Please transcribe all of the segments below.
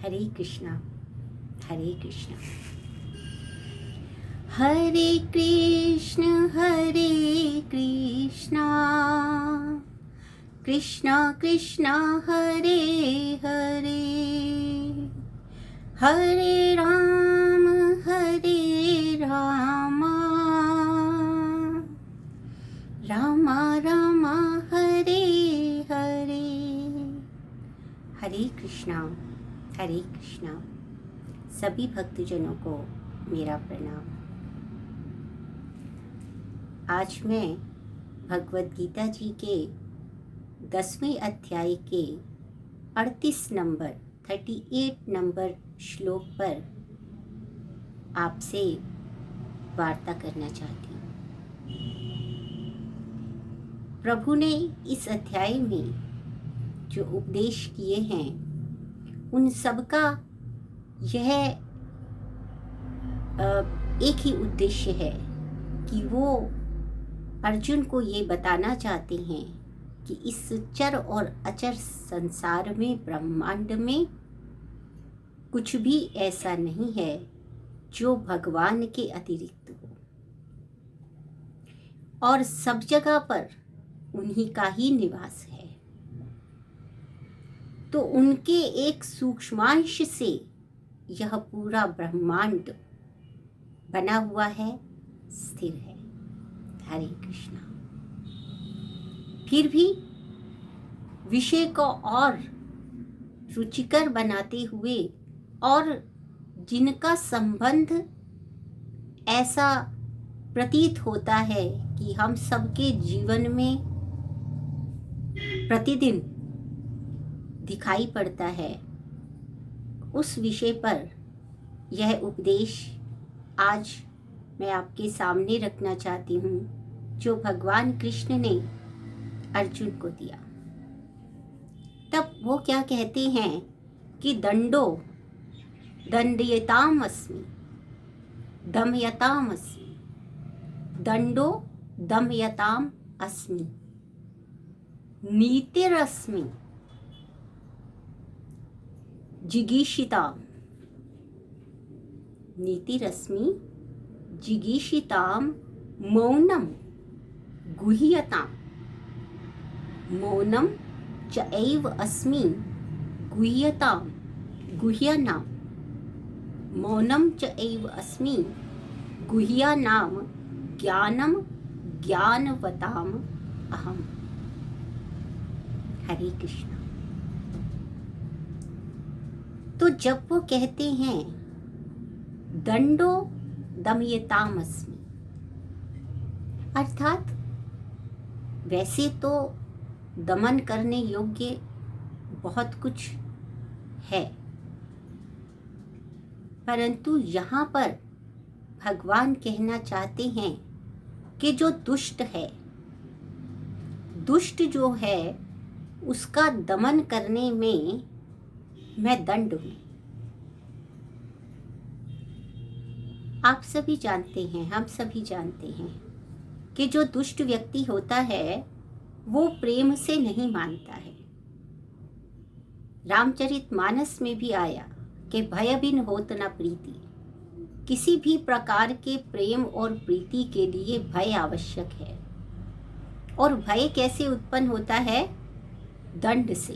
हरे कृष्णा हरे कृष्णा हरे कृष्ण कृष्ण कृष्ण हरे हरे हरे राम राम राम हरे हरे। हरे कृष्णा हरे कृष्णा। सभी भक्तजनों को मेरा प्रणाम। आज मैं भगवद गीता जी के 10वें अध्याय के 38 नंबर श्लोक पर आपसे वार्ता करना चाहती हूँ। प्रभु ने इस अध्याय में जो उपदेश किए हैं उन सबका यह एक ही उद्देश्य है कि वो अर्जुन को ये बताना चाहते हैं कि इस चर और अचर संसार में, ब्रह्मांड में कुछ भी ऐसा नहीं है जो भगवान के अतिरिक्त हो, और सब जगह पर उन्हीं का ही निवास है। तो उनके एक सूक्ष्मांश से यह पूरा ब्रह्मांड बना हुआ है, स्थिर है। हरे कृष्णा। फिर भी विषय को और रुचिकर बनाते हुए और जिनका संबंध ऐसा प्रतीत होता है कि हम सबके जीवन में प्रतिदिन दिखाई पड़ता है, उस विषय पर यह उपदेश आज मैं आपके सामने रखना चाहती हूँ, जो भगवान कृष्ण ने अर्जुन को दिया। तब वो क्या कहते हैं कि दंडो दंडयताम अस्मि, दमयताम अस्मि, दंडो दमयताम अस्मि, नीतिरस्मि जिगीषिताम, नीतिरस्मि जिगीषिताम मौनम गुह्यताम, मौनम च एव अस्मि गुह्यताम गुह्यनाम, मौनम च एव अस्मि गुह्यनाम ज्ञानम ज्ञानवताम अहम। हरे कृष्णा। तो जब वो कहते हैं दंडो दमयताम अस्मि, अर्थात वैसे तो दमन करने योग्य बहुत कुछ है, परंतु यहाँ पर भगवान कहना चाहते हैं कि जो दुष्ट है, दुष्ट जो है उसका दमन करने में मैं दंड हूँ। आप सभी जानते हैं, हम सभी जानते हैं कि जो दुष्ट व्यक्ति होता है वो प्रेम से नहीं मानता है। रामचरितमानस में भी आया कि भय बिन होत न प्रीति, किसी भी प्रकार के प्रेम और प्रीति के लिए भय आवश्यक है। और भय कैसे उत्पन्न होता है? दंड से,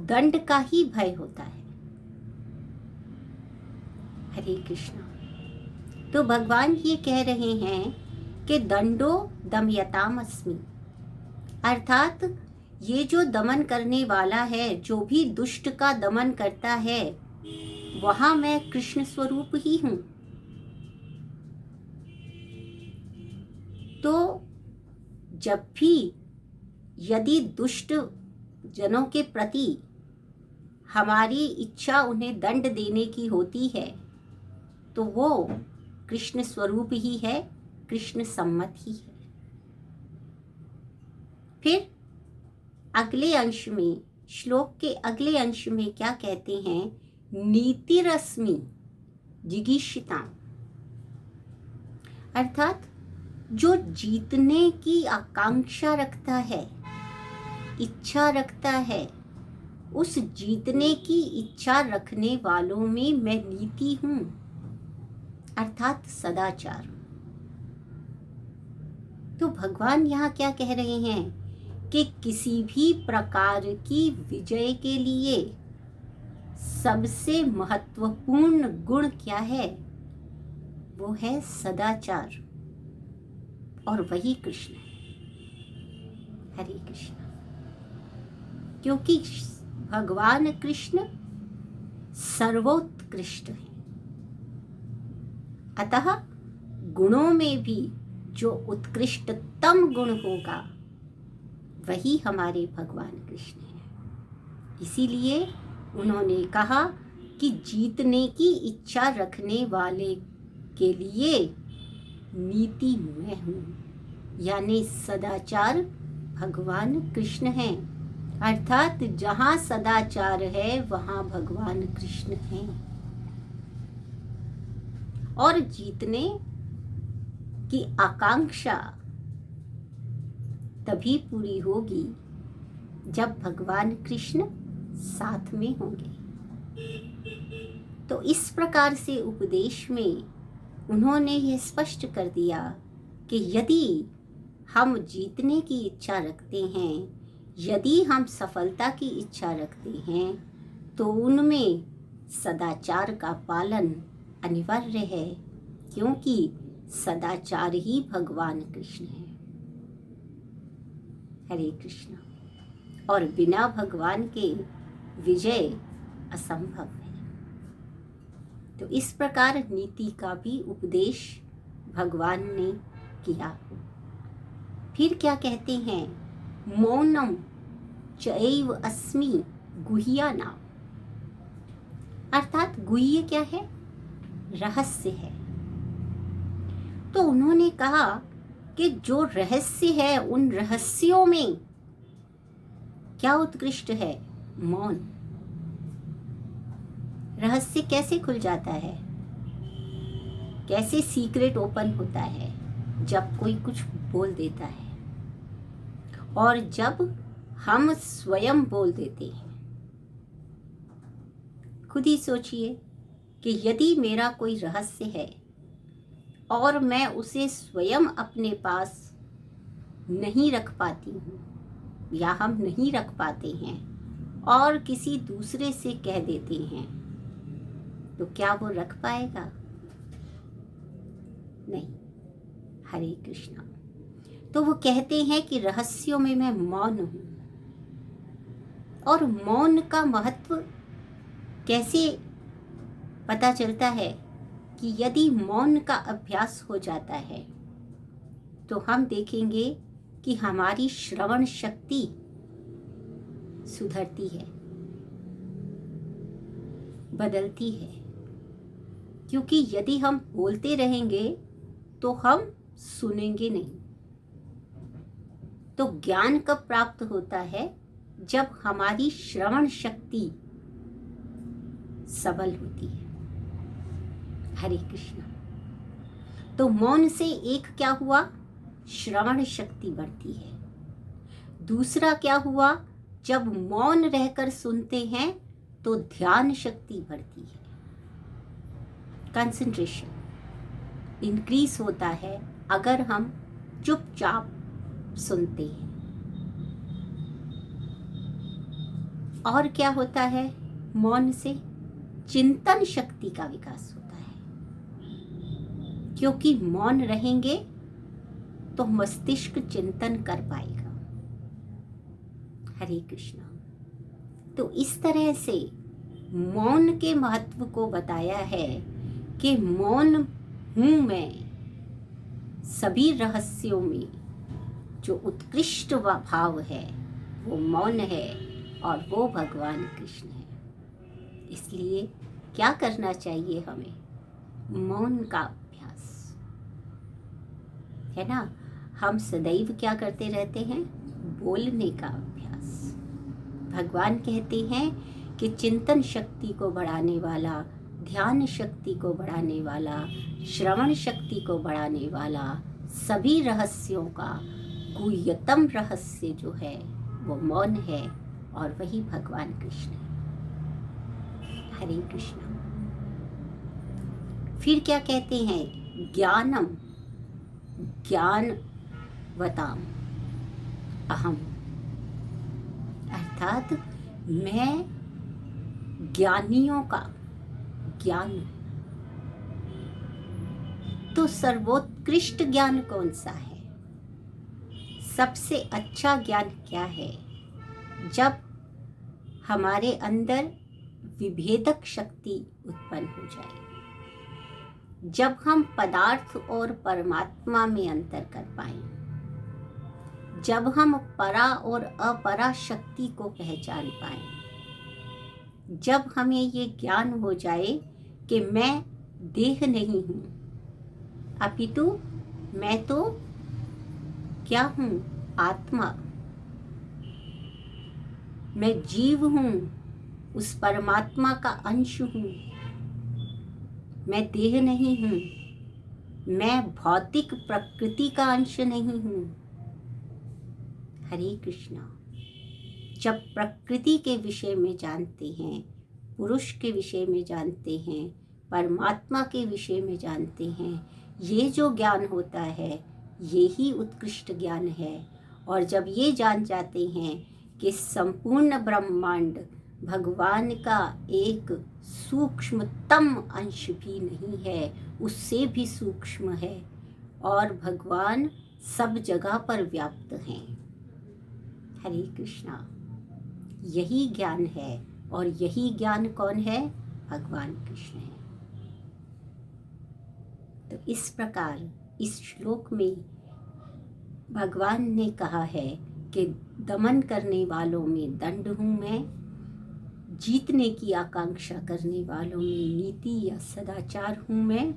दंड का ही भय होता है। हरे कृष्णा। तो भगवान ये कह रहे हैं कि दंडो दमयताम अस्मि, अर्थात ये जो दमन करने वाला है, जो भी दुष्ट का दमन करता है, वहां मैं कृष्ण स्वरूप ही हूं। तो जब भी यदि दुष्ट जनों के प्रति हमारी इच्छा उन्हें दंड देने की होती है, तो वो कृष्ण स्वरूप ही है, कृष्ण सम्मत ही है। फिर अगले अंश में, श्लोक के अगले अंश में क्या कहते हैं? नीतिरस्मि जिगीषिताम, अर्थात जो जीतने की आकांक्षा रखता है, इच्छा रखता है, उस जीतने की इच्छा रखने वालों में मैं नीति हूं, अर्थात सदाचार। तो भगवान यहाँ क्या कह रहे हैं कि किसी भी प्रकार की विजय के लिए सबसे महत्वपूर्ण गुण क्या है? वो है सदाचार, और वही कृष्ण है। हरे कृष्ण। क्योंकि भगवान कृष्ण सर्वोत्कृष्ट है, अतः गुणों में भी जो उत्कृष्टतम गुण होगा वही हमारे भगवान कृष्ण है। इसीलिए उन्होंने कहा कि जीतने की इच्छा रखने वाले के लिए नीति मैं हूँ, यानी सदाचार भगवान कृष्ण हैं। अर्थात जहाँ सदाचार है वहाँ भगवान कृष्ण हैं। और जीतने की आकांक्षा तभी पूरी होगी जब भगवान कृष्ण साथ में होंगे। तो इस प्रकार से उपदेश में उन्होंने ये स्पष्ट कर दिया कि यदि हम जीतने की इच्छा रखते हैं, यदि हम सफलता की इच्छा रखते हैं, तो उनमें सदाचार का पालन अनिवार्य है, क्योंकि सदाचार ही भगवान कृष्ण है। हरे कृष्ण। और बिना भगवान के विजय असंभव है। तो इस प्रकार नीति का भी उपदेश भगवान ने किया। फिर क्या कहते हैं? मौनम चैव अस्मि गुह्यानाम, अर्थात गुह्य क्या है? रहस्य है। तो उन्होंने कहा कि जो रहस्य है, उन रहस्यों में क्या उत्कृष्ट है? मौन। रहस्य कैसे खुल जाता है? कैसे सीक्रेट ओपन होता है? जब कोई कुछ बोल देता है, और जब हम स्वयं बोल देते हैं। खुद ही सोचिए कि यदि मेरा कोई रहस्य है और मैं उसे स्वयं अपने पास नहीं रख पाती हूँ, या हम नहीं रख पाते हैं और किसी दूसरे से कह देते हैं, तो क्या वो रख पाएगा? नहीं। हरे कृष्णा। तो वो कहते हैं कि रहस्यों में मैं मौन हूँ। और मौन का महत्व कैसे पता चलता है? कि यदि मौन का अभ्यास हो जाता है तो हम देखेंगे कि हमारी श्रवण शक्ति सुधरती है, बदलती है। क्योंकि यदि हम बोलते रहेंगे तो हम सुनेंगे नहीं। तो ज्ञान कब प्राप्त होता है? जब हमारी श्रवण शक्ति सबल होती है। हरे कृष्ण। तो मौन से एक क्या हुआ? श्रवण शक्ति बढ़ती है। दूसरा क्या हुआ? जब मौन रहकर सुनते हैं तो ध्यान शक्ति बढ़ती है। कंसंट्रेशन इंक्रीज होता है अगर हम चुपचाप सुनते हैं। और क्या होता है? मौन से चिंतन शक्ति का विकास होता है, क्योंकि मौन रहेंगे तो मस्तिष्क चिंतन कर पाएगा। हरे कृष्णा। तो इस तरह से मौन के महत्व को बताया है कि मौन हूं मैं। सभी रहस्यों में जो उत्कृष्ट भाव है वो मौन है, और वो भगवान कृष्ण है। इसलिए क्या करना चाहिए हमें? मौन का अभ्यास, है ना। हम सदैव क्या करते रहते हैं? बोलने का अभ्यास। भगवान कहते हैं कि चिंतन शक्ति को बढ़ाने वाला, ध्यान शक्ति को बढ़ाने वाला, श्रवण शक्ति को बढ़ाने वाला, सभी रहस्यों का गुह्यतम रहस्य जो है वो मौन है। और वही भगवान कृष्ण है। हरे कृष्णा। फिर क्या कहते हैं? ज्ञानम ज्ञानवताम अहम, अर्थात मैं ज्ञानियों का ज्ञान। तो सर्वोत्कृष्ट ज्ञान कौन सा है? सबसे अच्छा ज्ञान क्या है? जब हमारे अंदर विभेदक शक्ति उत्पन्न हो जाए, जब हम पदार्थ और परमात्मा में अंतर कर पाएं, जब हम परा और अपरा शक्ति को पहचान पाएं, जब हमें ये ज्ञान हो जाए कि मैं देह नहीं हूँ, अपितु मैं तो क्या हूँ? आत्मा। मैं जीव हूँ, उस परमात्मा का अंश हूँ। मैं देह नहीं हूँ, मैं भौतिक प्रकृति का अंश नहीं हूँ। हरे कृष्णा। जब प्रकृति के विषय में जानते हैं, पुरुष के विषय में जानते हैं, परमात्मा के विषय में जानते हैं, ये जो ज्ञान होता है ये ही उत्कृष्ट ज्ञान है। और जब ये जान जाते हैं कि संपूर्ण ब्रह्मांड भगवान का एक सूक्ष्मतम अंश भी नहीं है, उससे भी सूक्ष्म है, और भगवान सब जगह पर व्याप्त हैं। हरे कृष्णा। यही ज्ञान है, और यही ज्ञान कौन है? भगवान कृष्ण है। तो इस प्रकार इस श्लोक में भगवान ने कहा है कि दमन करने वालों में दंड हूँ मैं, जीतने की आकांक्षा करने वालों में नीति या सदाचार हूँ मैं,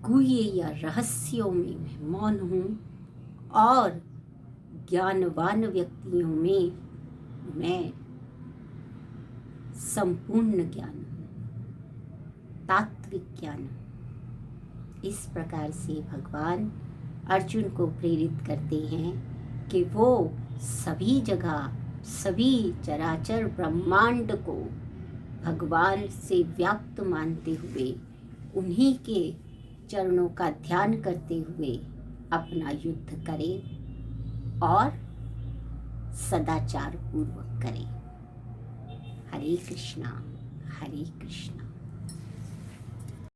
गुह्य या रहस्यों में मैं मौन हूँ, और ज्ञानवान व्यक्तियों में मैं संपूर्ण ज्ञान हूँ, तात्विक ज्ञान। इस प्रकार से भगवान अर्जुन को प्रेरित करते हैं कि वो सभी जगह, सभी चराचर ब्रह्मांड को भगवान से व्याप्त मानते हुए, उन्हीं के चरणों का ध्यान करते हुए अपना युद्ध करें और सदाचार पूर्वक करें। हरे कृष्णा, हरे कृष्णा।